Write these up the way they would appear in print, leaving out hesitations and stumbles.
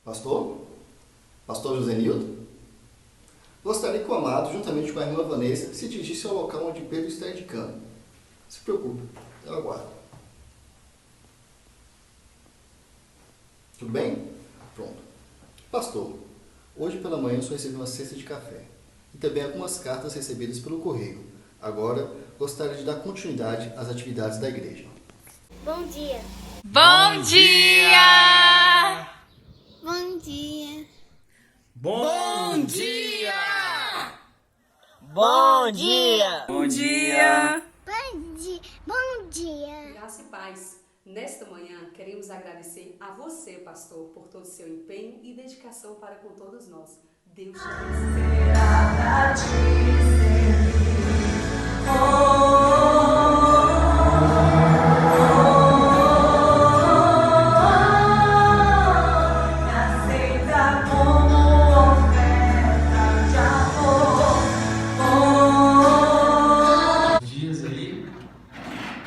Pastor? Pastor José Nilton? Gostaria que o amado, juntamente com a irmã Vanessa, se dirigisse ao local onde Pedro está indicando. Não se preocupe, eu aguardo. Tudo bem? Pronto. Pastor, hoje pela manhã eu só recebi uma cesta de café e também algumas cartas recebidas pelo correio. Agora, gostaria de dar continuidade às atividades da igreja. Bom dia. Bom dia! Bom dia. Bom dia! Bom dia! Bom dia! Bom dia. Bom dia. Graça e paz. Nesta manhã, queremos agradecer a você, pastor, por todo o seu empenho e dedicação para com todos nós. Deus te abençoe. Dias aí,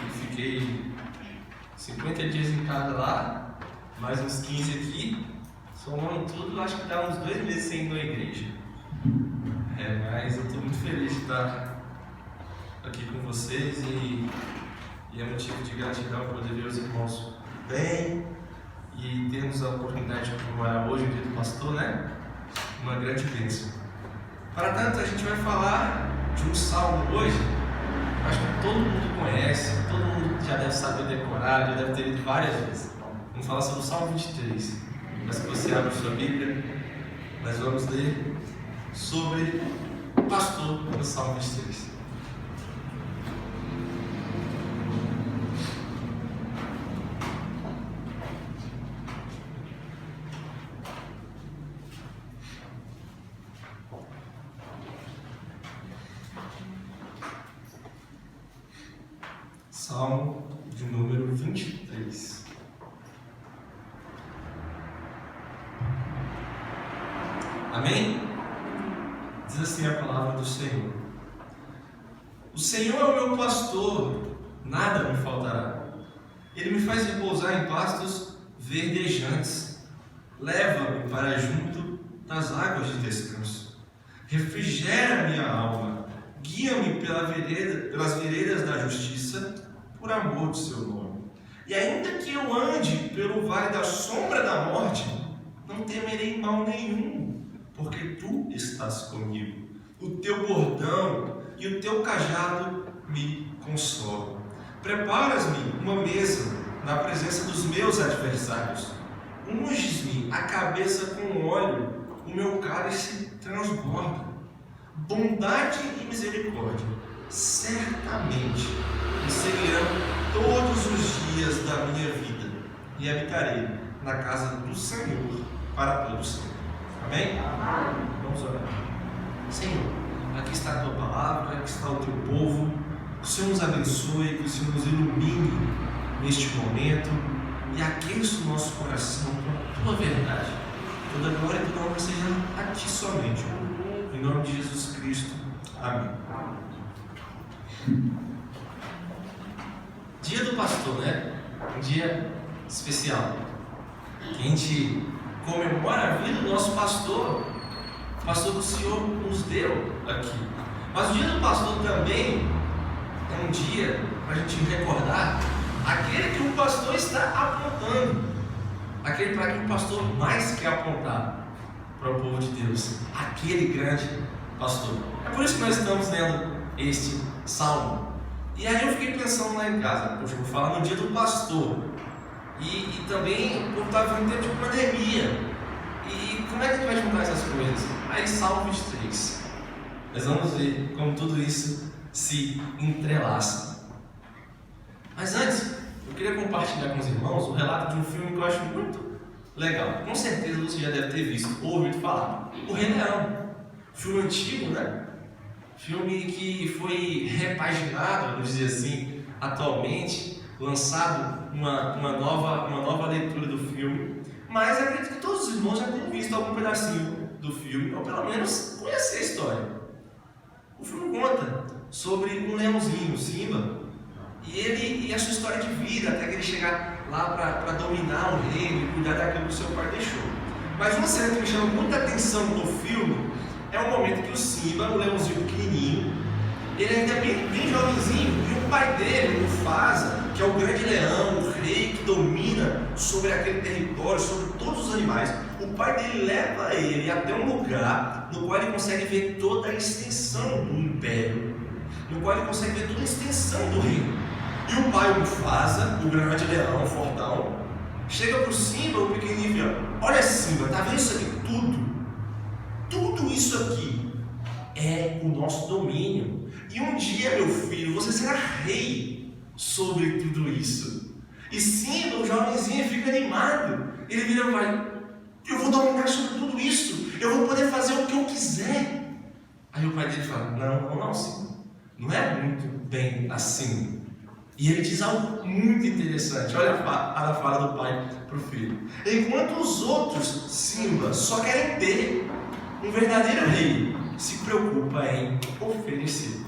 eu fiquei 50 dias em casa lá, mais uns 15 aqui, somando tudo, acho que dá uns 2 meses sem ir na igreja. Mas eu estou muito feliz de estar aqui com vocês e é motivo de gratidão poder ver os irmãos bem e termos a oportunidade de comemorar hoje o dia do pastor, né? Uma grande bênção. Para tanto, a gente vai falar de um salmo hoje. Acho que todo mundo conhece, todo mundo já deve saber decorar, já deve ter lido várias vezes. Vamos falar sobre o Salmo 23. Mas que você abra sua Bíblia, nós vamos ler sobre o pastor no Salmo 23. Salmo de número 23. Amém? Diz assim a palavra do Senhor. O Senhor é o meu pastor, nada me faltará. Ele me faz repousar em pastos verdejantes. Leva-me para junto das águas de descanso. Refrigera minha alma. Guia-me pelas veredas da justiça, por amor do seu nome. E ainda que eu ande pelo vale da sombra da morte, não temerei mal nenhum, porque tu estás comigo. O teu bordão e o teu cajado me consolam. Preparas-me uma mesa na presença dos meus adversários. Unges-me a cabeça com óleo, o meu cálice transborda. Bondade e misericórdia certamente me seguirão todos os dias da minha vida e habitarei na casa do Senhor para todo sempre. Amém? Vamos orar. Senhor, aqui está a tua palavra, aqui está o teu povo. Que o Senhor nos abençoe, que o Senhor nos ilumine neste momento e aqueça o nosso coração com a tua verdade. Toda glória e toda honra seja a ti somente. Em nome de Jesus Cristo. Amém. Dia do pastor, né? Um dia especial. Que a gente comemora a vida do nosso pastor. O pastor que o Senhor nos deu aqui. Mas o dia do pastor também é um dia para a gente recordar aquele que o pastor está apontando. Aquele para quem o pastor mais quer apontar para o povo de Deus. Aquele grande pastor. É por isso que nós estamos lendo este salmo. E aí eu fiquei pensando lá em casa, poxa, eu vou falar no dia do pastor. E também o povo está vivendo tempo de pandemia. E como é que a gente vai juntar essas coisas? Aí Salmo 23. Nós vamos ver como tudo isso se entrelaça. Mas antes, eu queria compartilhar com os irmãos o relato de um filme que eu acho muito legal. Com certeza você já deve ter visto ou ouvido falar. O Rei Leão. Filme antigo, né? Filme que foi repaginado, vamos dizer assim, atualmente, lançado uma nova leitura do filme, mas acredito que todos os irmãos já tenham visto algum pedacinho do filme, ou pelo menos conhecer a história. O filme conta sobre um leãozinho, Simba, e a sua história de vida, até que ele chegar lá para dominar o reino e cuidar daquilo que o seu pai deixou. Mas uma cena que me chama muita atenção no filme é o momento que o Simba, o leãozinho pequenininho, ele ainda é bem jovenzinho, e o pai dele, o Mufasa, que é o grande leão, o rei que domina sobre aquele território, sobre todos os animais, o pai dele leva ele até um lugar no qual ele consegue ver toda a extensão do império, no qual ele consegue ver toda a extensão do reino. E o pai, o Mufasa, o grande leão, o fortão, chega para o Simba, o pequenininho, e fala: olha Simba, tá vendo isso aqui? Tudo isso aqui é o nosso domínio. E um dia, meu filho, você será rei sobre tudo isso. E Simba, o jovenzinho, fica animado. Ele vira e vai: eu vou dominar sobre tudo isso. Eu vou poder fazer o que eu quiser. Aí o pai dele fala: não, Simba. Não é muito bem assim. E ele diz algo muito interessante. Olha a fala do pai para o filho. Enquanto os outros, Simba, só querem ter um verdadeiro rei, se preocupa em oferecer.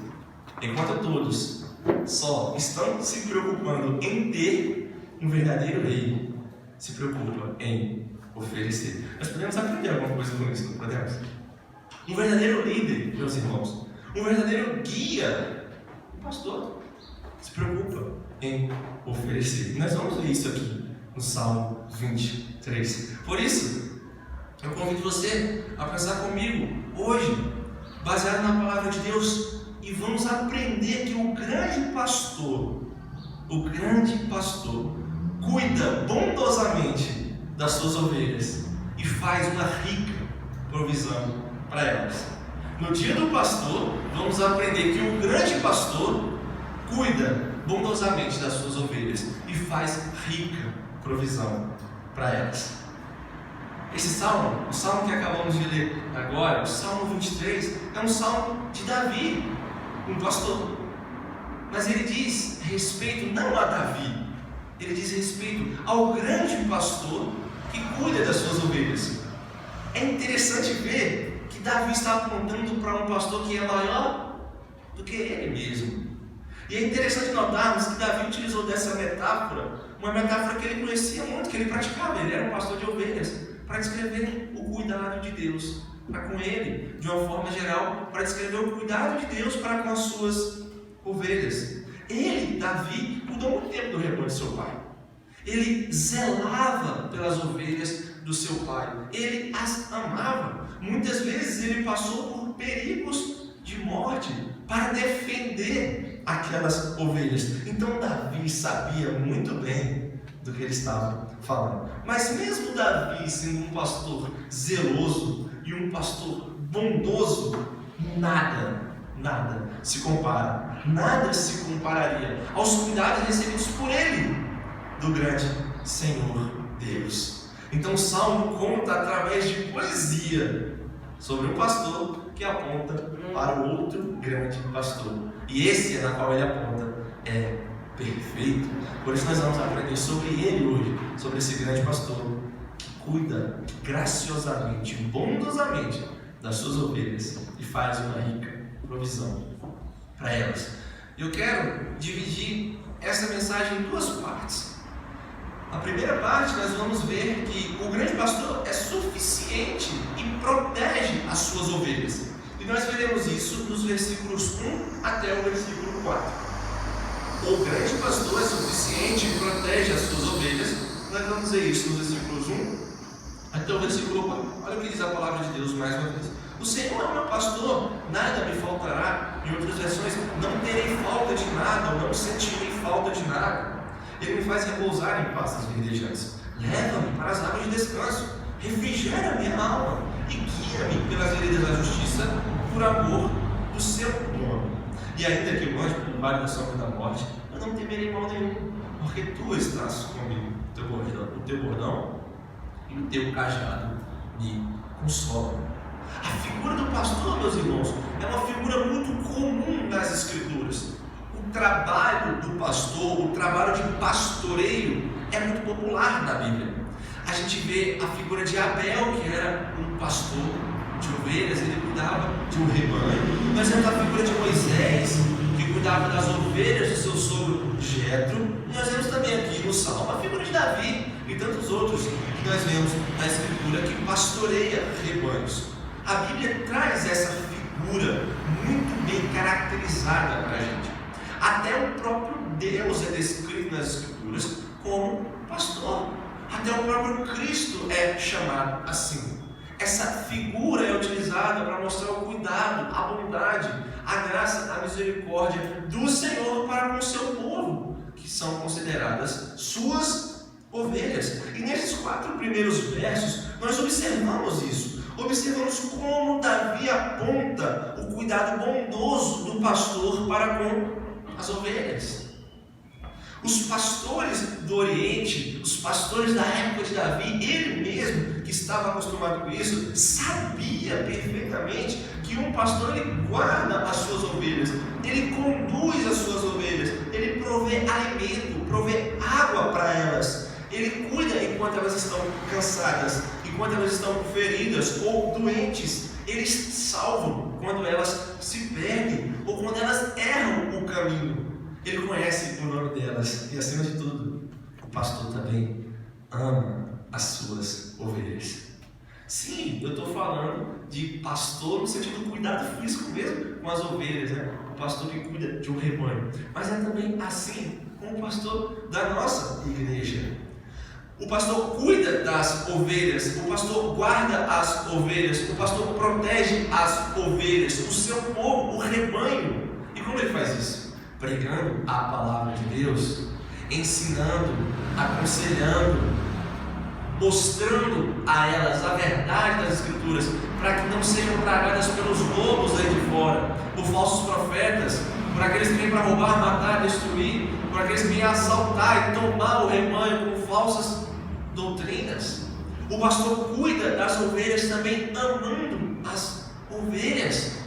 Enquanto todos só estão se preocupando em ter um verdadeiro rei, se preocupa em oferecer. Nós podemos aprender alguma coisa com isso, não podemos? Um verdadeiro líder, meus irmãos, um verdadeiro guia, um pastor, se preocupa em oferecer. E nós vamos ver isso aqui no Salmo 23. Por isso, eu convido você a pensar comigo hoje, baseado na palavra de Deus, e vamos aprender que o grande pastor, cuida bondosamente das suas ovelhas e faz uma rica provisão para elas. No dia do pastor, vamos aprender que o grande pastor cuida bondosamente das suas ovelhas e faz rica provisão para elas. Esse salmo, o salmo que acabamos de ler agora, o Salmo 23, é um salmo de Davi, um pastor. Mas ele diz respeito não a Davi, ele diz respeito ao grande pastor que cuida das suas ovelhas. É interessante ver que Davi está apontando para um pastor que é maior do que ele mesmo. E é interessante notarmos que Davi utilizou dessa metáfora, uma metáfora que ele conhecia muito, que ele praticava. Ele era um pastor de ovelhas, para descrever o cuidado de Deus para com ele, de uma forma geral, para descrever o cuidado de Deus para com as suas ovelhas. Ele, Davi, cuidou muito tempo do rebanho de seu pai. Ele zelava pelas ovelhas do seu pai. Ele as amava. Muitas vezes ele passou por perigos de morte para defender aquelas ovelhas. Então Davi sabia muito bem do que ele estava falando. Mas mesmo Davi sendo um pastor zeloso e um pastor bondoso, nada se compara, nada se compararia aos cuidados recebidos por ele do grande Senhor Deus. Então o Salmo conta através de poesia sobre um pastor que aponta para o outro grande pastor. E esse na qual ele aponta é perfeito. Por isso nós vamos aprender sobre ele hoje, sobre esse grande pastor que cuida graciosamente, bondosamente das suas ovelhas e faz uma rica provisão para elas. Eu quero dividir essa mensagem em duas partes. Na primeira parte nós vamos ver que o grande pastor é suficiente e protege as suas ovelhas. E nós veremos isso nos versículos 1 até o versículo 4. O grande pastor é suficiente e protege as suas ovelhas. Nós vamos ver isso nos versículos 1 até o versículo 4. Olha o que diz a palavra de Deus mais uma vez. O Senhor é o meu pastor, nada me faltará. Em outras versões, não terei falta de nada, ou não sentirei falta de nada. Ele me faz repousar em pastos verdejantes. Leva-me para as águas de descanso. Refrigera minha alma e guia-me pelas veredas da justiça, por amor do seu nome. E ainda que eu ande pelo vale da sombra da morte, eu não temerei mal nenhum, porque tu estás comigo. O teu bordão e o teu cajado me consolam. A figura do pastor, meus irmãos, é uma figura muito comum nas Escrituras. O trabalho do pastor, o trabalho de pastoreio é muito popular na Bíblia. A gente vê a figura de Abel, que era um pastor de ovelhas, ele cuidava de um rebanho. Nós temos a figura de Moisés, que cuidava das ovelhas do seu sogro Jetro. E nós vemos também aqui no Salmo a figura de Davi, e tantos outros que nós vemos na Escritura que pastoreia rebanhos. A Bíblia traz essa figura muito bem caracterizada para a gente. Até o próprio Deus é descrito nas Escrituras como pastor. Até o próprio Cristo é chamado assim. Essa figura é utilizada para mostrar o cuidado, a bondade, a graça, a misericórdia do Senhor para com o seu povo, que são consideradas suas ovelhas. E nesses 4 primeiros versos, nós observamos isso. Observamos como Davi aponta o cuidado bondoso do pastor para com as ovelhas. Os pastores do Oriente, os pastores da época de Davi, ele mesmo, que estava acostumado com isso, sabia perfeitamente que um pastor ele guarda as suas ovelhas, ele conduz as suas ovelhas, ele provê alimento, provê água para elas, ele cuida enquanto elas estão cansadas, enquanto elas estão feridas ou doentes, eles salvam quando elas se perdem ou quando elas erram o caminho. Ele conhece o nome delas e, acima de tudo, o pastor também ama as suas ovelhas. Sim, eu estou falando de pastor no sentido do cuidado físico mesmo com as ovelhas, né? O pastor que cuida de um rebanho. Mas é também assim com o pastor da nossa igreja. O pastor cuida das ovelhas, o pastor guarda as ovelhas, o pastor protege as ovelhas, o seu povo, o rebanho. E como ele faz isso? Pregando a palavra de Deus, ensinando, aconselhando, mostrando a elas a verdade das Escrituras, para que não sejam tragadas pelos lobos aí de fora, por falsos profetas, por aqueles que vêm para roubar, matar, destruir, por aqueles que vêm assaltar e tomar o rebanho com falsas doutrinas. O pastor cuida das ovelhas também amando as ovelhas,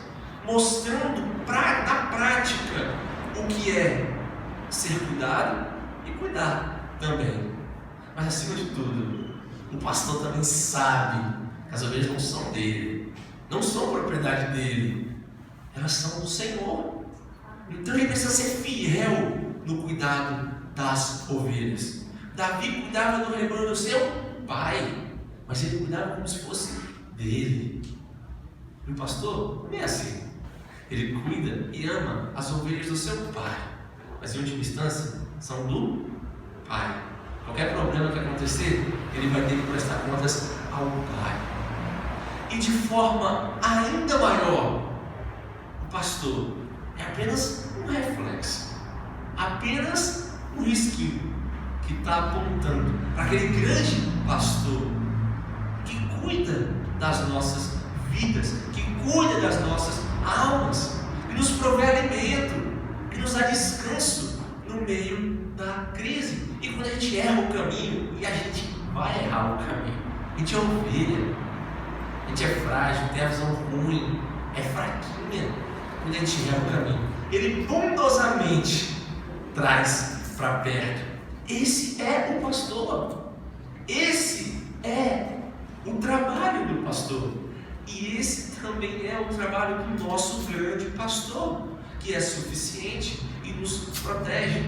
mostrando na prática o que é ser cuidado e cuidar também. Mas acima de tudo, o pastor também sabe que as ovelhas não são dele, não são propriedade dele, elas são do Senhor. Então ele precisa ser fiel no cuidado das ovelhas. Davi cuidava do rebanho do seu pai, mas ele cuidava como se fosse dele. E o pastor não é assim. Ele cuida e ama as ovelhas do seu pai, mas em última instância são do pai. Qualquer problema que acontecer, ele vai ter que prestar contas ao pai. E de forma ainda maior, o pastor é apenas um reflexo, apenas um risquinho que está apontando para aquele grande pastor que cuida das nossas vidas, que cuida das nossas almas, que nos provê alimento, que nos dá descanso no meio da crise. E quando a gente erra o caminho, e a gente vai errar o caminho, a gente é ovelha, a gente é frágil, tem a visão ruim, é fraquinha. Quando a gente erra o caminho, ele bondosamente traz para perto. Esse é o pastor, esse é o trabalho do pastor, e esse também é o trabalho do nosso grande pastor, que é suficiente e nos protege.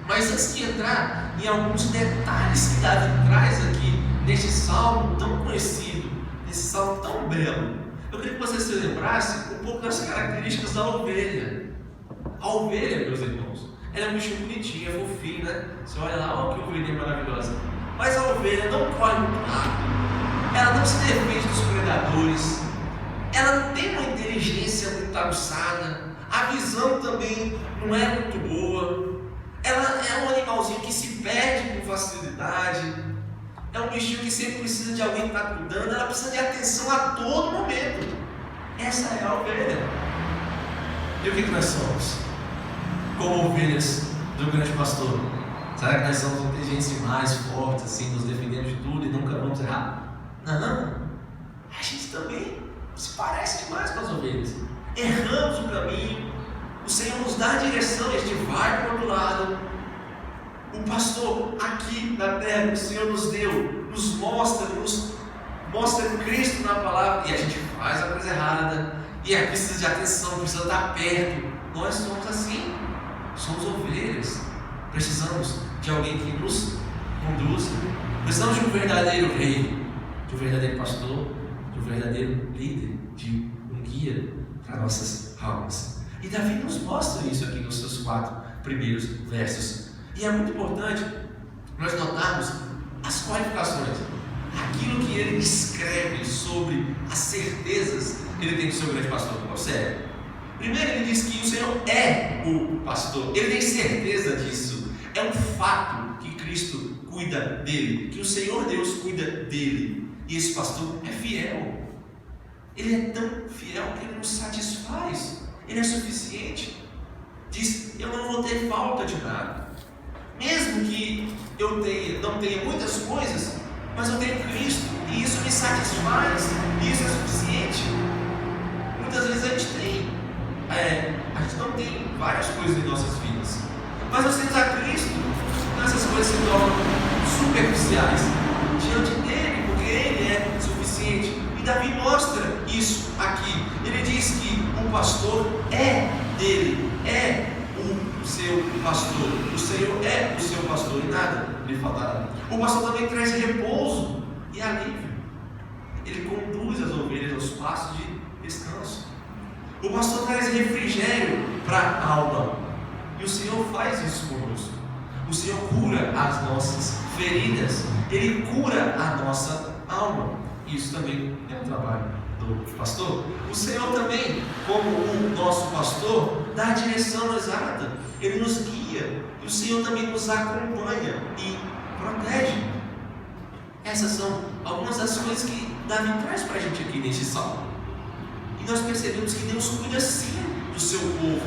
Mas antes de entrar em alguns detalhes que Davi traz aqui neste salmo tão conhecido, nesse salmo tão belo, eu queria que você se lembrasse um pouco das características da ovelha. A ovelha, meus irmãos, ela é um bicho bonitinho, é fofinho, né? Você olha lá, olha que ovelhinha maravilhosa. Mas a ovelha não corre muito rápido, ela não se defende dos predadores, ela não tem uma inteligência muito aguçada, a visão também não é muito boa. Ela é um animalzinho que se perde com facilidade, é um bichinho que sempre precisa de alguém que está cuidando, ela precisa de atenção a todo momento. Essa é a ovelha. E o que nós somos? Como ovelhas do grande pastor? Será que nós somos inteligentes demais, fortes, assim, nos defendendo de tudo e nunca vamos errar? Não. A gente também se parece demais com as ovelhas. Erramos o caminho, o Senhor nos dá a direção e a gente vai para o outro lado. O pastor aqui na terra, o Senhor nos deu, nos mostra Cristo na palavra, e a gente faz a coisa errada, e aí precisa de atenção, precisa estar perto. Nós somos assim, somos ovelhas, precisamos de alguém que nos conduza. Precisamos de um verdadeiro rei, de um verdadeiro pastor, de um verdadeiro líder, de um guia para nossas almas. E Davi nos mostra isso aqui nos seus 4 primeiros versos. E é muito importante nós notarmos as qualificações, aquilo que ele escreve sobre as certezas que ele tem do seu grande pastor. Observe. Primeiro ele diz que o Senhor é o pastor. Ele tem certeza disso. É um fato que Cristo cuida dele, que o Senhor Deus cuida dele. E esse pastor é fiel. Ele é tão fiel que ele nos satisfaz. Ele é suficiente. Diz, eu não vou ter falta de nada. Mesmo que eu não tenha muitas coisas, mas eu tenho Cristo, e isso me satisfaz, e isso é suficiente. Muitas vezes a gente não tem várias coisas em nossas vidas, mas nós temos a Cristo, então essas coisas se tornam superficiais diante dele, porque ele é suficiente. E Davi mostra isso aqui. Ele diz que o pastor é dele, é o seu pastor. O Senhor é o seu pastor e nada lhe faltará. O pastor também traz repouso e alívio. Ele conduz as ovelhas aos pastos de descanso. O pastor traz refrigério para a alma. E o Senhor faz isso conosco. O Senhor cura as nossas feridas. Ele cura a nossa alma. Isso também é um trabalho do pastor. O Senhor também, como o nosso pastor, dá a direção exata. Ele nos guia. E o Senhor também nos acompanha e protege. Essas são algumas das coisas que Davi traz para a gente aqui nesse salmo. E nós percebemos que Deus cuida sim do seu povo.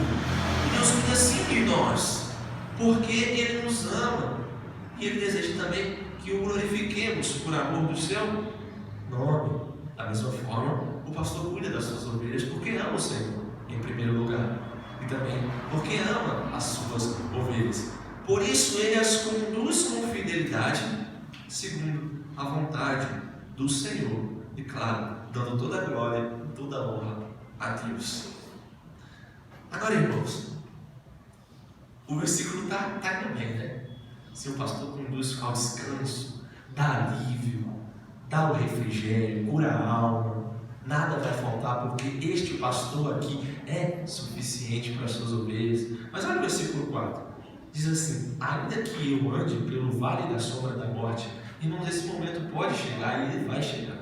Deus cuida sim de nós. Porque Ele nos ama. E Ele deseja também que o glorifiquemos por amor do seu nome. Da mesma forma, o pastor cuida das suas ovelhas porque ama o Senhor, em primeiro lugar. E também porque ama as suas ovelhas. Por isso, Ele as conduz com fidelidade, segundo a vontade do Senhor. E claro, dando toda a glória e toda a honra a Deus. Agora, irmãos, o versículo está indo bem, né? Se o pastor conduz ao descanso, dá alívio, dá o refrigério, cura a alma, nada vai faltar, porque este pastor aqui é suficiente para as suas ovelhas. Mas olha o versículo 4, diz assim: ainda que eu ande pelo vale da sombra da morte. Irmãos, esse momento pode chegar e ele vai chegar.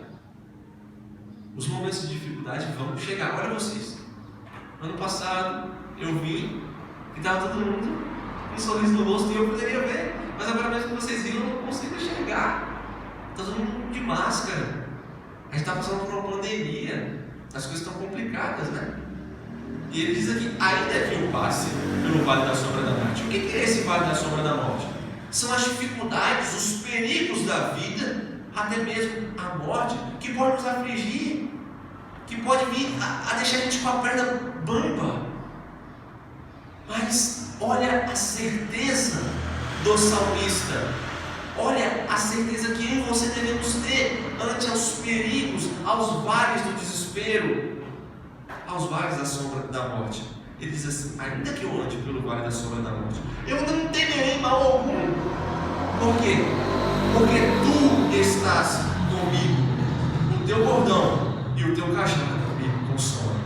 Os momentos de dificuldade vão chegar. Olha vocês, ano passado eu vi que estava todo mundo com um sorriso no rosto e eu poderia ver, mas agora mesmo que vocês viram, eu não consigo enxergar. Está todo mundo de máscara. A gente está passando por uma pandemia. As coisas estão complicadas, né? E ele diz aqui: ainda que eu passe pelo vale da sombra da morte. O que é esse vale da sombra da morte? São as dificuldades, os perigos da vida, até mesmo a morte, que pode nos afligir, que pode vir a deixar a gente com a perna bamba. Mas olha a certeza do salmista. Olha a certeza que eu e você devemos ter ante aos perigos, aos vales do desespero, aos vales da sombra da morte. Ele diz assim: ainda que eu ande pelo vale da sombra da morte, eu não temerei mal algum. Por quê? Porque tu estás comigo. O teu bordão e o teu cajado me consolam.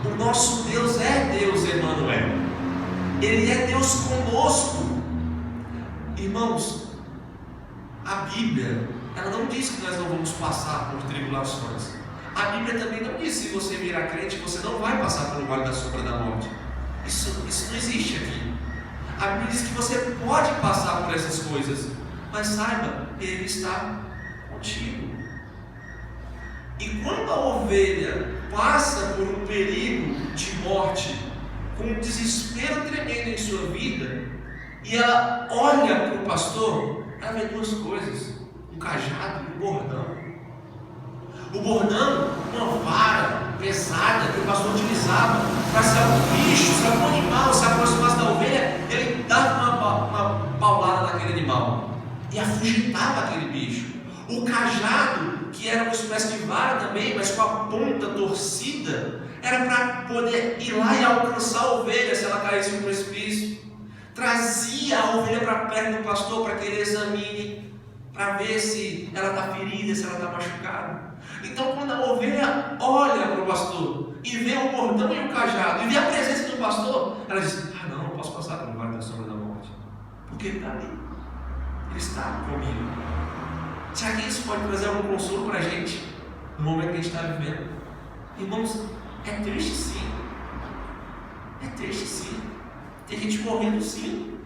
O nosso Deus é Deus Emanuel. Ele é Deus conosco. Irmãos, a Bíblia, ela não diz que nós não vamos passar por tribulações. A Bíblia também não diz que se você virar crente, você não vai passar pelo vale da sombra da morte. Isso não existe aqui. A Bíblia diz que você pode passar por essas coisas, mas saiba, Ele está contigo. E quando a ovelha passa por um perigo de morte, com um desespero tremendo em sua vida, e ela olha para o pastor, ela vê duas coisas: um cajado e um bordão. O bordão, uma vara pesada que o pastor utilizava para se algum bicho, se algum animal se aproximasse da ovelha, ele dava uma paulada naquele animal e afugentava aquele bicho. O cajado, que era uma espécie de vara também, mas com a ponta torcida, era para poder ir lá e alcançar a ovelha se ela caísse no precipício. Trazia a ovelha para perto do pastor para que ele examine para ver se ela está ferida, se ela está machucada. Então, quando a ovelha olha para o pastor e vê o bordão e o cajado e vê a presença do pastor, ela diz: ah, não posso passar pelo vale da sombra da morte, porque ele está ali, ele está comigo. Será que isso pode trazer algum consolo para a gente no momento que a gente está vivendo? Irmãos, é triste sim. É triste sim. Tem gente morrendo sim.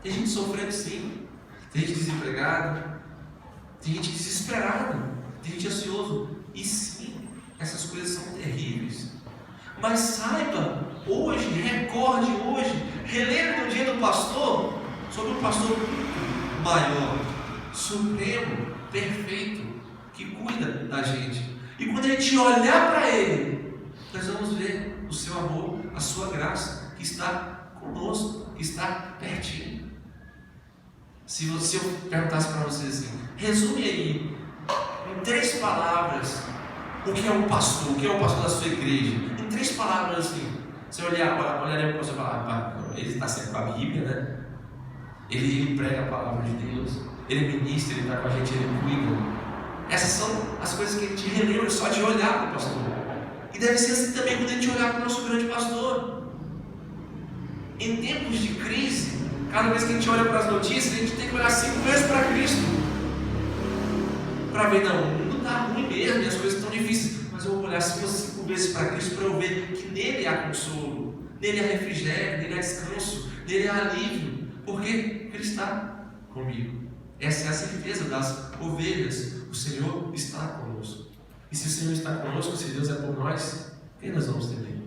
Tem gente sofrendo sim. Tem gente desempregada. Tem gente desesperada. Tem gente ansioso. E sim, essas coisas são terríveis. Mas saiba, hoje, recorde hoje, relembre no dia do pastor, sobre um pastor muito maior, supremo, perfeito, que cuida da gente. E quando a gente olhar para Ele, nós vamos ver o seu amor, a sua graça, que está conosco, que está pertinho. Se eu perguntasse para vocês assim, resume aí, em 3 palavras, o que é um pastor, o que é o pastor da sua igreja? Em 3 palavras assim, você olharia para o pastor e falar: ele está sempre com a Bíblia, né? Ele prega a palavra de Deus, ele ministra, ele está com a gente, ele cuida. Essas são as coisas que a gente relembra só de olhar para o pastor. E deve ser assim também quando a gente olhar para o nosso grande pastor. Em tempos de crise, cada vez que a gente olha para as notícias, a gente tem que olhar 5 vezes para Cristo. Para ver, não, o mundo está ruim mesmo, e as coisas estão difíceis. Mas eu vou olhar 5 vezes para Cristo para eu ver que nele há consolo, nele há refrigério, nele há descanso, nele há alívio. Porque Ele está comigo. Essa é a certeza das ovelhas. O Senhor está conosco. E se o Senhor está conosco, se Deus é por nós, quem nós vamos temer?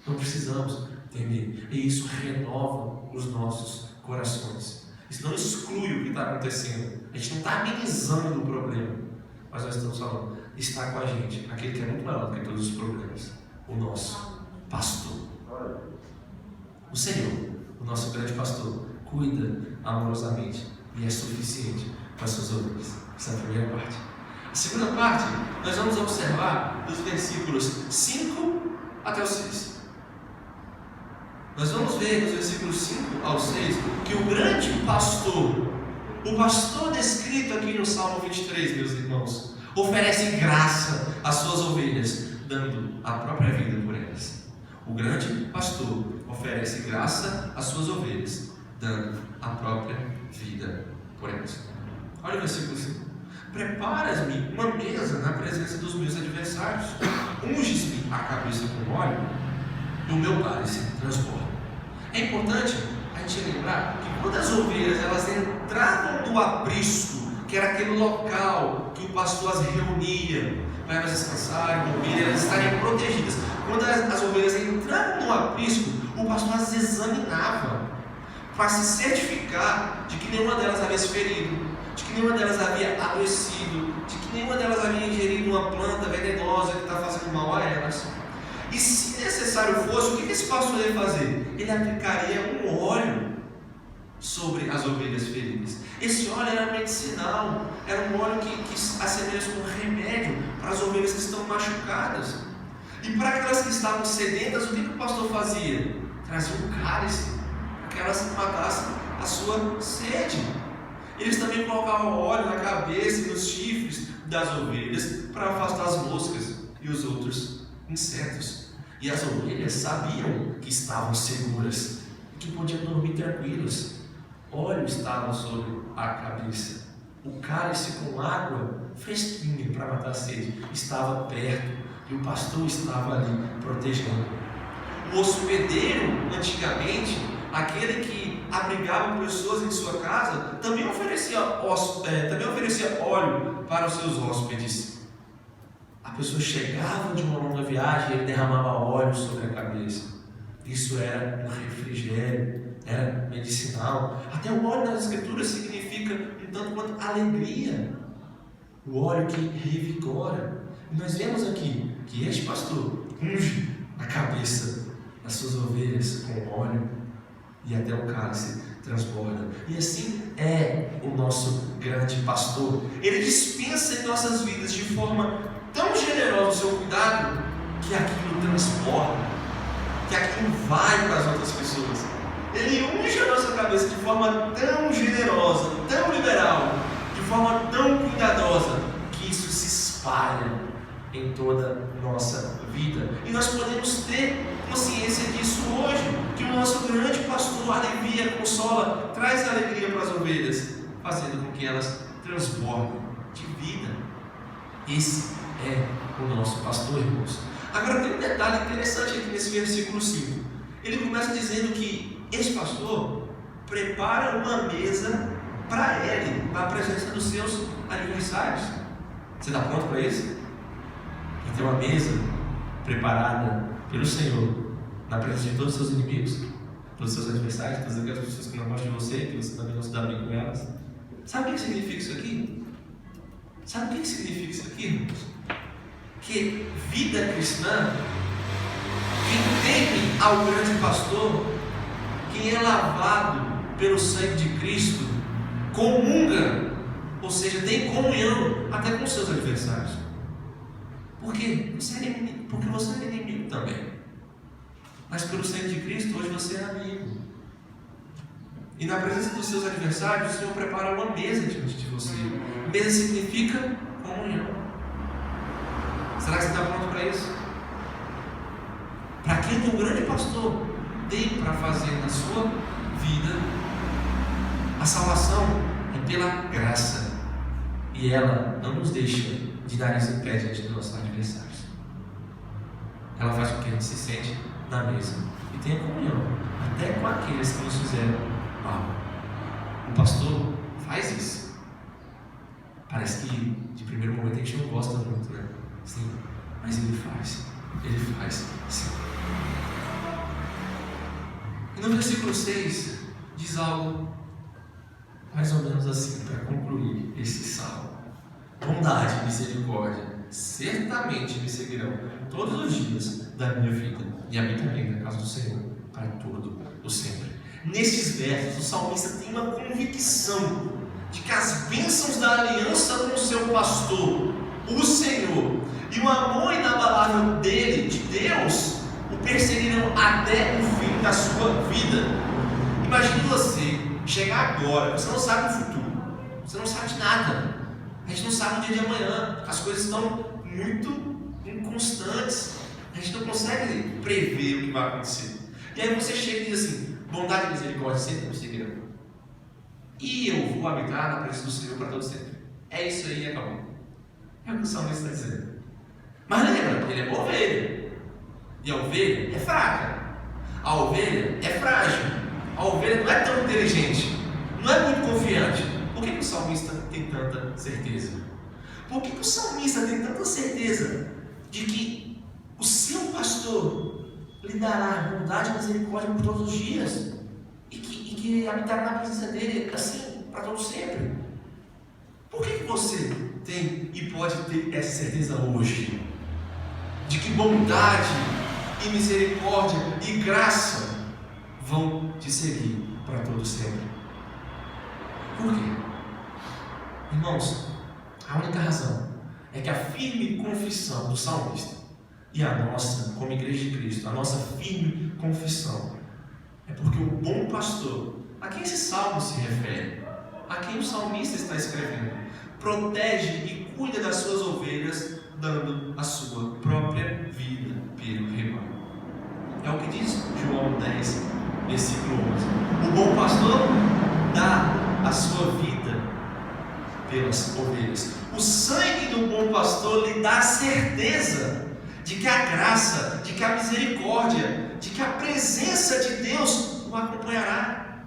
Não precisamos temer. E isso renova os nossos corações. Isso não exclui o que está acontecendo. A gente não está amenizando o problema. Mas nós estamos falando, está com a gente, aquele que é muito maior do que todos os problemas. O nosso pastor. O Senhor, o nosso grande pastor, cuida amorosamente e é suficiente para as suas ovelhas. Essa é a primeira parte. A segunda parte, nós vamos observar dos versículos 5 até o 6. Nós vamos ver nos versículos 5 ao 6 que o grande pastor, o pastor descrito aqui no Salmo 23, meus irmãos, oferece graça às suas ovelhas, dando a própria vida por elas. O grande pastor oferece graça às suas ovelhas, dando a própria vida por elas. Olha o versículo 5. Preparas-me uma mesa na presença dos meus adversários, unges-me a cabeça com óleo, e o meu cálice transborda. É importante a gente lembrar que quando as ovelhas elas entravam no aprisco, que era aquele local que o pastor as reunia para elas descansarem, dormirem, elas estarem protegidas. Quando as ovelhas entravam no aprisco, o pastor as examinava para se certificar de que nenhuma delas havia se ferido, de que nenhuma delas havia adoecido, de que nenhuma delas havia ingerido uma planta venenosa que está fazendo mal a elas. E se necessário fosse, o que esse pastor ia fazer? Ele aplicaria um óleo sobre as ovelhas feridas. Esse óleo era medicinal, era um óleo que assemelha-se com remédio para as ovelhas que estão machucadas. E para aquelas que estavam sedentas, o que o pastor fazia? Trazia um cálice para que elas matassem a sua sede. Eles também colocavam óleo na cabeça e nos chifres das ovelhas para afastar as moscas e os outros insetos. E as ovelhas sabiam que estavam seguras, que podiam dormir tranquilas. Óleo estava sobre a cabeça. O cálice com água fresquinha para matar a sede estava perto e o pastor estava ali protegendo. O hospedeiro, antigamente, aquele que abrigava pessoas em sua casa, também oferecia óleo para os seus hóspedes. A pessoa chegava de uma longa viagem e ele derramava óleo sobre a cabeça. Isso era um refrigério, era medicinal. Até o óleo nas escrituras significa um tanto quanto alegria. O óleo que revigora. E nós vemos aqui que este pastor unge a cabeça das suas ovelhas com óleo e até o cálice transborda. E assim é o nosso grande pastor. Ele dispensa em nossas vidas de forma tão generosa o seu cuidado que aquilo transborda, que aquilo vai para as outras pessoas. Ele unge a nossa cabeça de forma tão generosa, tão liberal, de forma tão cuidadosa que isso se espalha em toda a nossa vida. E nós podemos ter consciência disso hoje, que o nosso grande pastor alivia, consola, traz alegria para as ovelhas, fazendo com que elas transbordem de vida. Esse é o nosso pastor, irmãos. Agora tem um detalhe interessante aqui nesse versículo 5. Ele começa dizendo que esse pastor prepara uma mesa para ele, para a presença dos seus adversários. Você está pronto para isso? Ele tem uma mesa preparada pelo Senhor na presença de todos os seus inimigos, todos os seus adversários, todas aquelas pessoas que não gostam de você, que você também não se dá bem com elas. Sabe o que significa isso aqui? Sabe o que significa isso aqui, irmãos? Que vida cristã, quem teme ao grande pastor, quem é lavado pelo sangue de Cristo, comunga, ou seja, tem comunhão até com seus adversários. Por quê? Porque você é inimigo também. Mas pelo sangue de Cristo, hoje você é amigo. E na presença dos seus adversários, o Senhor prepara uma mesa diante de você. Mesa significa comunhão. Será que você está pronto para isso? Para aquilo que o grande pastor tem para fazer na sua vida, a salvação é pela graça. E ela não nos deixa de nariz em pé diante dos nossos adversários. Ela faz com que a gente se sente na mesa e tenha comunhão, até com aqueles que nos fizeram mal. O pastor faz isso. Parece que de primeiro momento a gente não gosta muito, né? Sim, mas ele faz sim. E no versículo 6 diz algo mais ou menos assim, para concluir esse salmo: bondade e misericórdia certamente me seguirão todos os dias da minha vida, e habitarei na casa do Senhor para todo o sempre. Nesses versos, o salmista tem uma convicção de que as bênçãos da aliança com o seu pastor, o Senhor, e o amor inabalável dele, de Deus, o perseguirão até o fim da sua vida. Imagine você chegar agora, você não sabe o futuro, você não sabe de nada, a gente não sabe o dia de amanhã, as coisas estão muito inconstantes, a gente não consegue prever o que vai acontecer. E aí você chega e diz assim: bondade e misericórdia sempre me seguirão, e eu vou habitar na presença do Senhor para todo sempre. É isso aí, acabou. É o que o salmista está dizendo. Mas lembra, ele é uma ovelha, e a ovelha é fraca, a ovelha é frágil, a ovelha não é tão inteligente, não é muito confiante. Por que o salmista tem tanta certeza? Por que o salmista tem tanta certeza de que o seu pastor lhe dará bondade e misericórdia por todos os dias, e que habitará na presença dele assim para todo sempre? Por que você tem e pode ter essa certeza hoje de que bondade e misericórdia e graça vão te seguir para todo sempre? Por quê? Irmãos, a única razão é que a firme confissão do salmista e a nossa, como igreja de Cristo, a nossa firme confissão é porque o bom pastor, a quem esse salmo se refere, a quem o salmista está escrevendo, protege e cuida das suas ovelhas, dando a sua própria vida pelo rebanho. É o que diz João 10, versículo 11. O bom pastor dá a sua vida pelas ovelhas. O sangue do bom pastor lhe dá a certeza de que a graça, de que a misericórdia, de que a presença de Deus o acompanhará.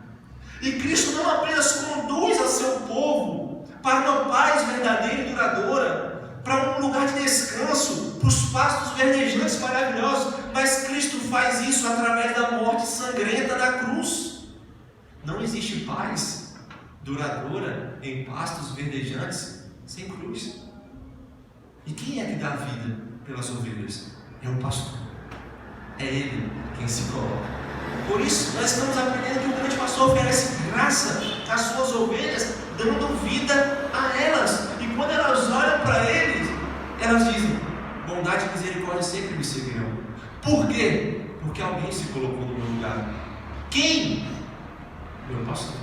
E Cristo não apenas conduz a seu povo para uma paz verdadeira e duradoura, para um lugar de descanso, para os pastos verdejantes maravilhosos, mas Cristo faz isso através da morte sangrenta da cruz. Não existe paz duradoura em pastos verdejantes sem cruz. E quem é que dá a vida pelas ovelhas? É o pastor. É ele quem se coloca. Por isso, nós estamos aprendendo que o grande pastor oferece graça às suas ovelhas, dando vida a elas. E quando elas olham para eles, elas dizem: bondade e misericórdia sempre me seguirão. Por quê? Porque alguém se colocou no meu lugar. Quem? Meu pastor.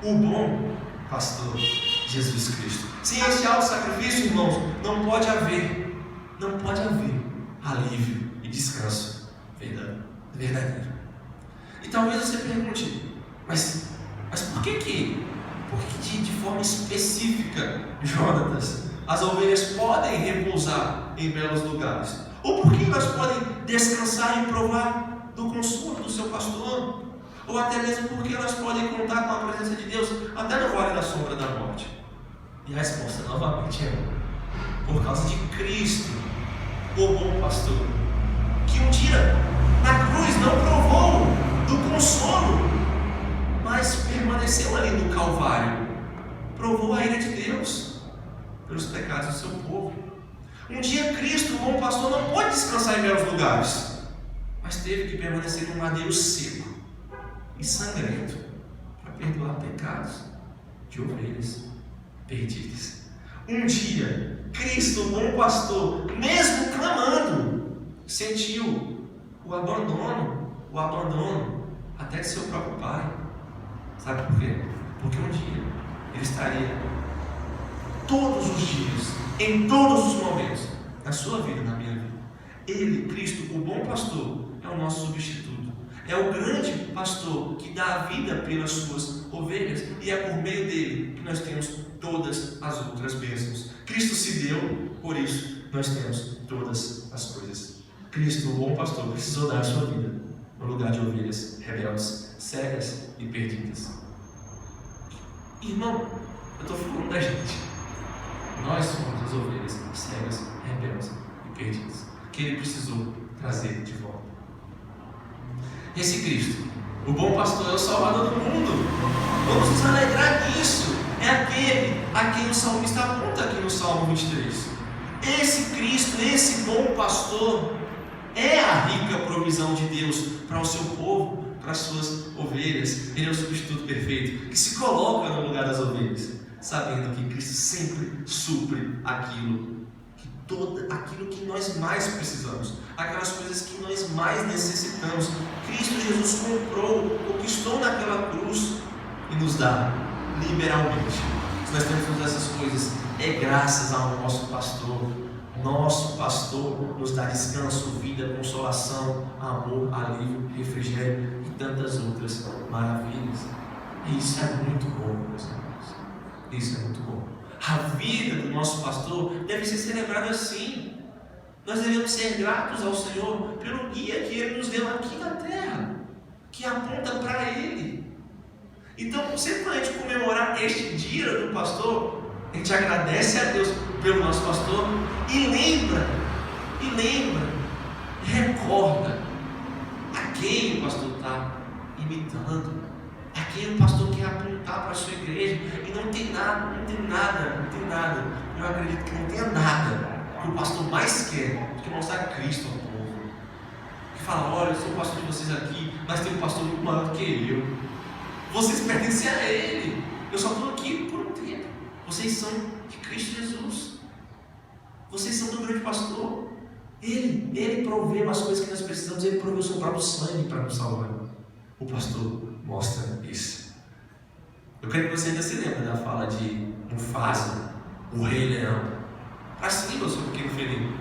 O bom pastor, Jesus Cristo. Sem esse auto-sacrifício, irmãos, não pode haver alívio e descanso verdadeiro. E talvez você pergunte, mas por que de forma específica, Jonatas, as ovelhas podem repousar em belos lugares? Ou por que elas podem descansar e provar do consolo do seu pastor? Ou até mesmo porque elas podem contar com a presença de Deus até no vale da sombra da morte? E a resposta novamente é por causa de Cristo, o bom pastor, que um dia na cruz não provou do consolo, mas permaneceu ali no Calvário, provou a ira de Deus pelos pecados do seu povo. Um dia Cristo, o bom pastor, não pôde descansar em belos lugares, mas teve que permanecer num madeiro seco e sangrento para perdoar pecados de ovelhas perdidas. Um dia Cristo, o bom pastor, mesmo clamando, sentiu o abandono até de seu próprio pai. Sabe por quê? Porque um dia ele estaria todos os dias, em todos os momentos, na sua vida, na minha vida. Ele, Cristo, o bom pastor, é o nosso substituto. É o grande pastor que dá a vida pelas suas ovelhas, e é por meio dele que nós temos todas as outras bênçãos. Cristo se deu, por isso nós temos todas as coisas. Cristo, o bom pastor, precisou dar a sua vida no lugar de ovelhas rebeldes, cegas e perdidas. Irmão, eu estou falando da gente. Nós somos as ovelhas cegas, rebeldes e perdidas, que ele precisou trazer de volta. Esse Cristo, o bom pastor, é o Salvador do mundo. Vamos nos alegrar nisso. É aquele a quem o salmista aponta aqui no Salmo 23. Esse Cristo, esse bom pastor, é a rica provisão de Deus para o seu povo, para as suas ovelhas. Ele é o substituto perfeito que se coloca no lugar das ovelhas, sabendo que Cristo sempre supre aquilo que nós mais precisamos, aquelas coisas que nós mais necessitamos. Cristo Jesus comprou, conquistou naquela cruz e nos dá liberalmente. Se nós temos todas essas coisas, é graças ao nosso pastor. Nosso pastor nos dá descanso, vida, consolação, amor, alívio, refrigério e tantas outras maravilhas. E isso é muito bom, meus irmãos. Isso é muito bom. A vida do nosso pastor deve ser celebrada assim. Nós devemos ser gratos ao Senhor pelo guia que Ele nos deu aqui na terra, que aponta para Ele. Então, sempre quando a gente comemorar este dia do pastor, a gente agradece a Deus pelo nosso pastor e recorda a quem o pastor está imitando, a quem o pastor quer apontar para a sua igreja. E não tem nada. Eu acredito que não tenha nada que o pastor mais quer do que mostrar Cristo ao povo. Que fala, olha, eu sou o pastor de vocês aqui, mas tem um pastor muito maior do que eu. Vocês pertencem a Ele. Eu só estou aqui por um tempo. Vocês são de Cristo Jesus. Vocês são do grande pastor. Ele proveu as coisas que nós precisamos. Ele proveu o seu próprio sangue para nos salvar. O pastor mostra isso. Eu creio que você ainda se lembra da fala de Mufasa, o Rei Leão, para Simba, o seu pequeno felino,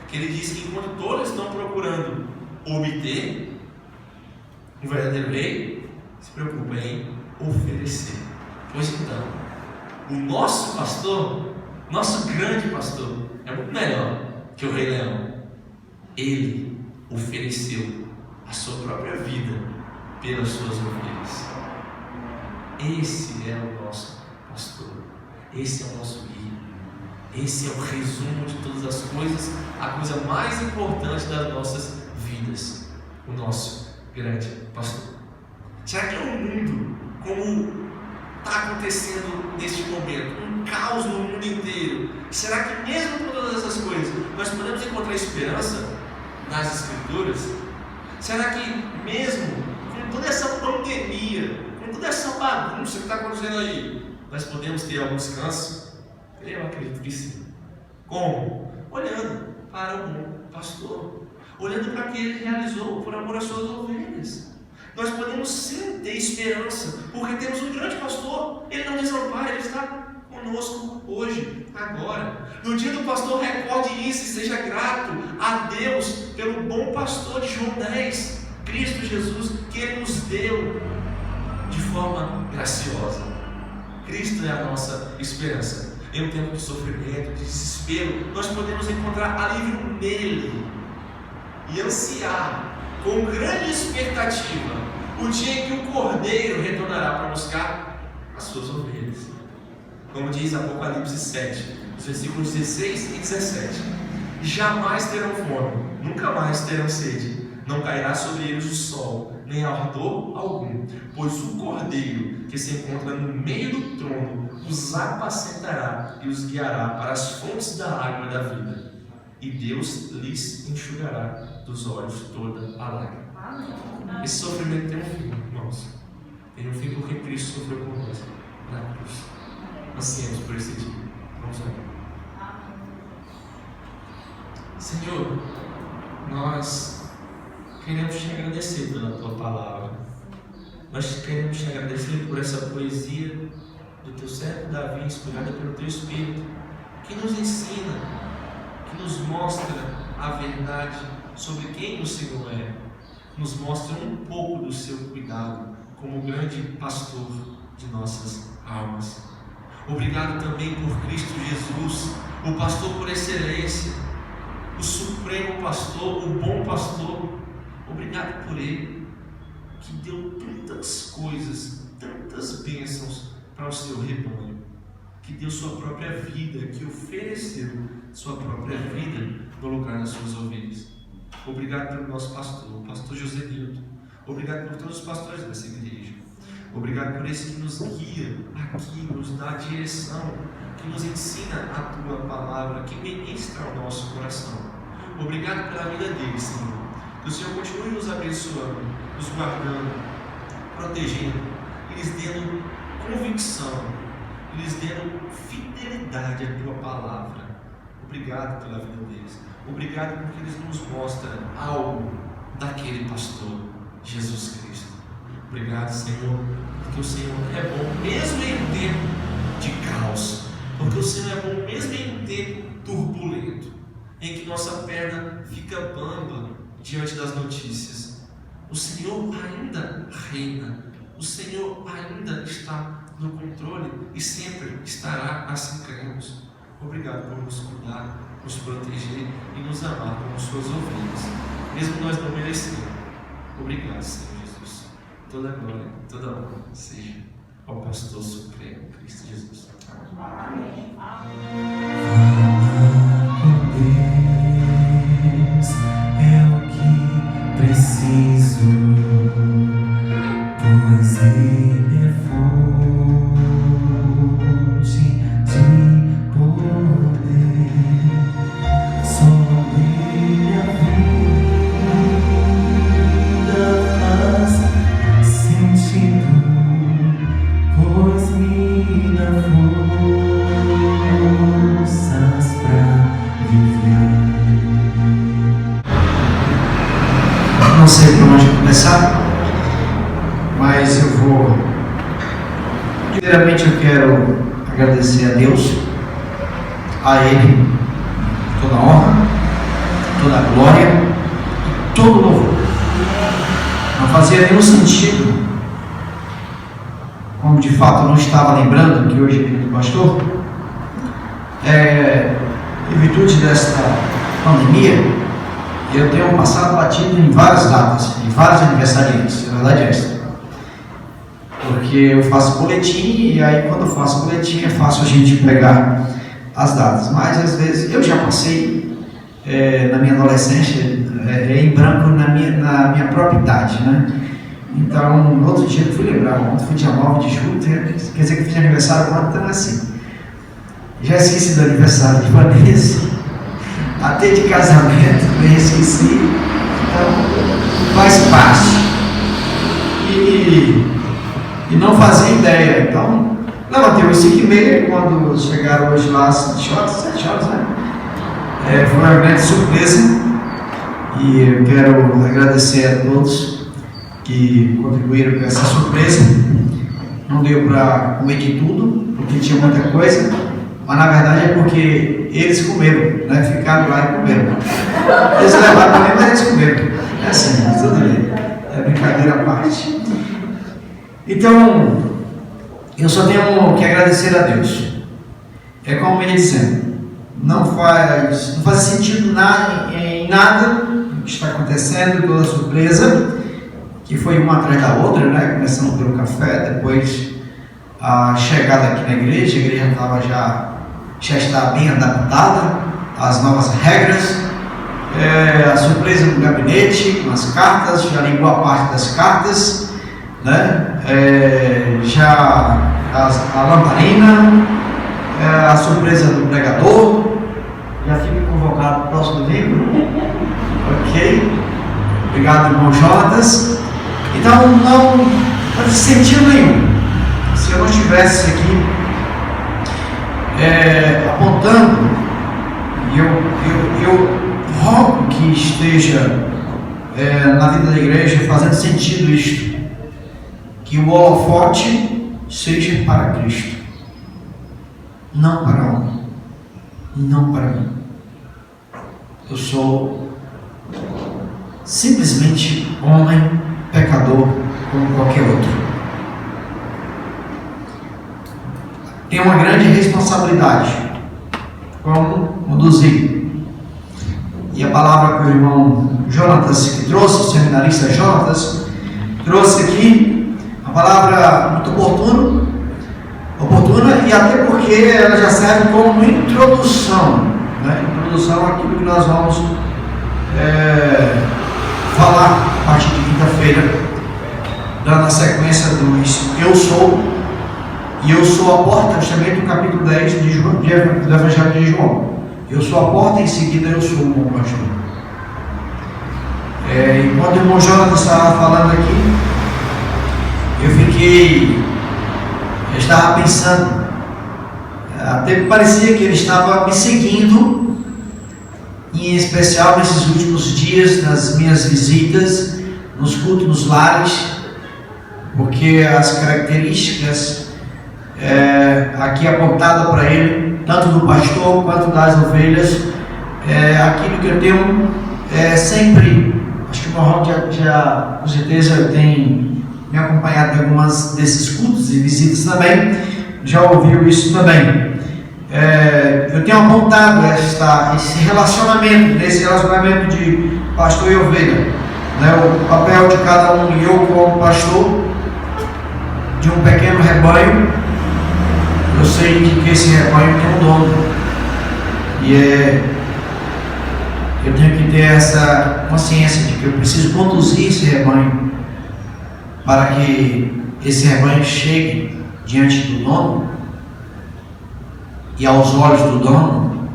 que ele diz que enquanto todos estão procurando obter um verdadeiro rei, se preocupa em oferecer. Pois então, o nosso pastor, nosso grande pastor, é muito melhor que o Rei Leão. Ele ofereceu a sua própria vida pelas suas ovelhas. Esse é o nosso pastor. Esse é o nosso guia. Esse é o resumo de todas as coisas, a coisa mais importante das nossas vidas. O nosso grande pastor. Será que é um mundo como está acontecendo neste momento, um caos no mundo inteiro? Será que mesmo com todas essas coisas, nós podemos encontrar esperança nas Escrituras? Será que mesmo com toda essa pandemia, com toda essa bagunça que está acontecendo aí, nós podemos ter algum descanso? Eu acredito que sim. Como? Olhando para o bom pastor, olhando para o que ele realizou por amor às suas ovelhas. Nós podemos sim ter esperança, porque temos um grande pastor. Ele não desampara, ele está está conosco hoje, agora. No dia do pastor, recorde isso e seja grato a Deus pelo bom pastor de João 10, Cristo Jesus, que Ele nos deu de forma graciosa. Cristo é a nossa esperança. Em um tempo de sofrimento, de desespero, nós podemos encontrar alívio nele e ansiar com grande expectativa o dia em que o Cordeiro retornará para buscar as suas ovelhas. Como diz Apocalipse 7, os versículos 16 e 17: jamais terão fome, nunca mais terão sede, não cairá sobre eles o sol, nem ardor algum, pois o Cordeiro que se encontra no meio do trono os apacentará e os guiará para as fontes da água da vida, e Deus lhes enxugará dos olhos toda a lágrima. Esse sofrimento tem um fim, irmãos. Tem um fim porque Cristo sofreu por nós na cruz. Ansiemos por esse dia. Vamos orar. Senhor, nós queremos te agradecer pela tua palavra. Nós queremos te agradecer por essa poesia do teu servo Davi, inspirada pelo teu Espírito, que nos ensina, que nos mostra a verdade sobre quem o Senhor é, nos mostra um pouco do seu cuidado como grande pastor de nossas almas. Obrigado também por Cristo Jesus, o pastor por excelência, o supremo pastor, o bom pastor. Obrigado por Ele, que deu tantas coisas, tantas bênçãos para o seu rebanho, que deu sua própria vida, que ofereceu sua própria vida no lugar das suas ovelhas. Obrigado pelo nosso pastor, o pastor José Nilton. Obrigado por todos os pastores dessa igreja. Obrigado por esse que nos guia aqui, nos dá a direção, que nos ensina a tua palavra, que ministra ao nosso coração. Obrigado pela vida deles, Senhor. Que o Senhor continue nos abençoando, nos guardando, protegendo, e lhes dando convicção, e lhes dando fidelidade à tua palavra. Obrigado pela vida deles. Obrigado porque eles nos mostram algo daquele pastor, Jesus Cristo. Obrigado, Senhor, porque o Senhor é bom mesmo em tempo de caos, porque o Senhor é bom mesmo em tempo turbulento, em que nossa perna fica bamba diante das notícias. O Senhor ainda reina, o Senhor ainda está no controle e sempre estará, assim cremos. Obrigado por nos cuidar, nos proteger e nos amar como suas ovelhas, mesmo nós não merecemos. Obrigado, Senhor Jesus. Toda glória, toda honra seja ao pastor supremo, Cristo Jesus. Amém. Deus é o que preciso, pois Ele é fonte de poder. Só Ele a vida faz sentido, pois me dá forças pra viver. Não sei por onde começar, mas eu vou. Primeiramente, eu quero agradecer a Deus, a Ele, toda a honra, toda a glória e todo o louvor. Não fazia nenhum sentido, como de fato eu não estava lembrando que hoje é dia do pastor, em virtude desta pandemia, eu tenho passado batido em várias datas, em vários aniversariantes, a verdade é essa. Porque eu faço boletim e aí quando eu faço boletim é fácil a gente pegar as datas. Mas às vezes eu já passei na minha adolescência em branco na minha própria idade, né? Então, no outro dia eu fui lembrar, ontem foi dia 9 de julho, quer dizer que eu fiz aniversário ontem, então assim. Já esqueci do aniversário de Vanessa, até de casamento, eu esqueci, então faz parte. E não fazia ideia, então levantei às 5h30, quando chegaram hoje lá às 7 horas, né? Foi uma grande surpresa, e eu quero agradecer a todos que contribuíram com essa surpresa. Não deu para comer de tudo, porque porque tinha muita coisa, mas na verdade é porque eles comeram, né? Ficaram lá e comeram. Eles levaram também, mas eles comeram. É assim, tudo bem. É brincadeira à parte. Então, eu só tenho que agradecer a Deus. É como ele dizendo, não faz sentido em nada o que está acontecendo, toda a surpresa, que foi uma atrás da outra, né? Começando pelo café, depois a chegada aqui na igreja, a igreja já está bem adaptada às novas regras, a surpresa no gabinete, com as cartas, já li boa parte das cartas, né? Já a lamparina, a surpresa do pregador, já fica convocado para o próximo domingo, ok? Obrigado, irmão Jonas. Então, não faz sentido nenhum se eu não estivesse aqui apontando, e eu rogo que esteja na vida da igreja fazendo sentido isto, que o holofote seja para Cristo, não para o homem, não para mim. Eu sou simplesmente homem, pecador, como qualquer outro. Tenho uma grande responsabilidade como conduzir. E a palavra que o irmão Jonatas que trouxe, o seminarista Jonatas, trouxe aqui, a palavra muito oportuna, e até porque ela já serve como introdução, né? Introdução àquilo que nós vamos falar a partir de quinta-feira, dando a sequência dos Eu Sou, e eu sou a porta, justamente no capítulo 10 do Evangelho de João. Eu sou a porta, em seguida eu sou o bom pastor. Enquanto o irmão Jonas estava falando aqui, eu estava pensando, até parecia que ele estava me seguindo, em especial nesses últimos dias, nas minhas visitas, nos cultos, nos lares, porque as características aqui apontadas para ele, tanto do pastor quanto das ovelhas, aquilo que eu tenho sempre, acho que o Marrom já com certeza tem me acompanhado em algumas desses cultos e visitas também, já ouviu isso também. Eu tenho apontado esse relacionamento de pastor e ovelha, né? O papel de cada um, e eu como pastor de um pequeno rebanho, eu sei de que esse rebanho tem um dono, e eu tenho que ter essa consciência de que eu preciso conduzir esse rebanho para que esse rebanho chegue diante do dono e aos olhos do dono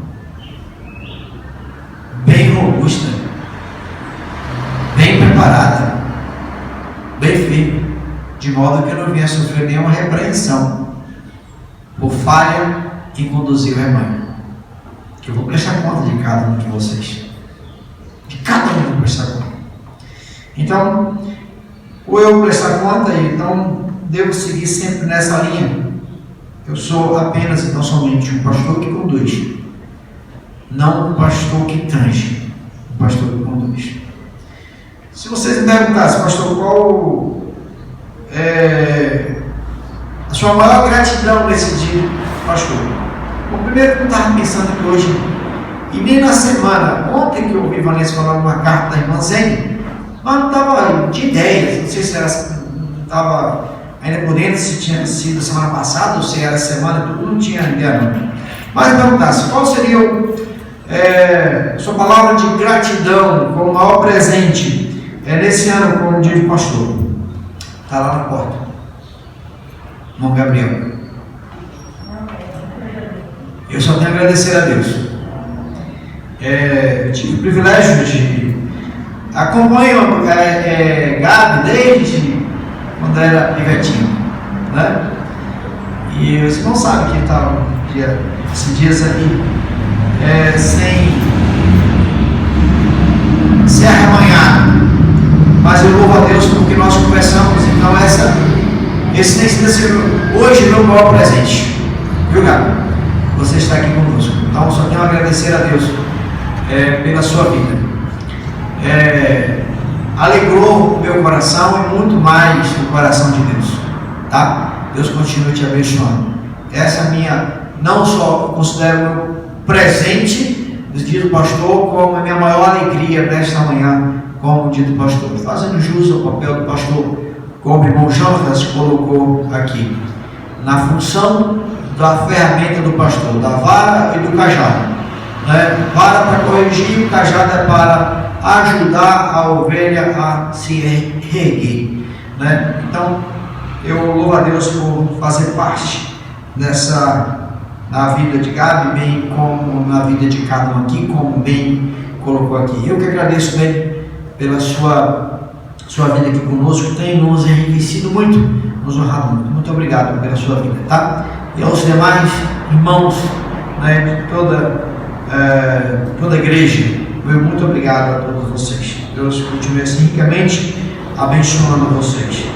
bem robusta, bem preparada, bem firme, de modo que eu não venha sofrer nenhuma repreensão por falha em conduzir o rebanho, que eu vou prestar conta de cada um de vocês, de cada um eu vou prestar conta. Então, ou eu prestar conta, então devo seguir sempre nessa linha. Eu sou apenas e não somente um pastor que conduz, não um pastor que tange, um pastor que conduz. Se vocês me perguntassem, pastor, qual a sua maior gratidão nesse dia, pastor? Bom, primeiro que eu estava pensando que hoje, e nem na semana, ontem que eu ouvi Vanessa falar uma carta da irmã Zene, mas não estava de ideias, não sei se ela estava ainda por dentro, se tinha sido semana passada ou se era semana, tudo, não tinha ideia não. Mas perguntasse, qual seria a sua palavra de gratidão como maior presente nesse ano como dia de pastor? Está lá na porta, irmão Gabriel. Eu só tenho a agradecer a Deus. Eu tive o privilégio de acompanho Gabi desde quando era pivetinho, né? E os irmãos sabem que ele estava esses dias aí sem arremanhar, mas eu louvo a Deus porque nós conversamos. Então esse tem sido hoje meu maior presente, Viu, Gabi? Você está aqui conosco. Então, só tenho a agradecer a Deus pela sua vida. Alegrou o meu coração e muito mais o coração de Deus. Tá? Deus continue te abençoando. Essa é a minha, não só considero meu presente do dia do pastor, como a minha maior alegria nesta manhã, como dia do pastor. Fazendo jus ao papel do pastor, como o irmão Jonas colocou aqui, na função da ferramenta do pastor, da vara e do cajado. Né? Vara para corrigir, cajado é para ajudar a ovelha a se erguer. Né? Então, eu louvo a Deus por fazer parte na vida de Gabi, bem como na vida de cada um aqui, como bem colocou aqui. Eu que agradeço bem pela sua vida aqui conosco, tem nos enriquecido muito, nos honrado muito. Muito obrigado pela sua vida, tá? E aos demais irmãos, né, de toda a igreja, muito obrigado a todos vocês. Deus continue assim ricamente abençoando vocês.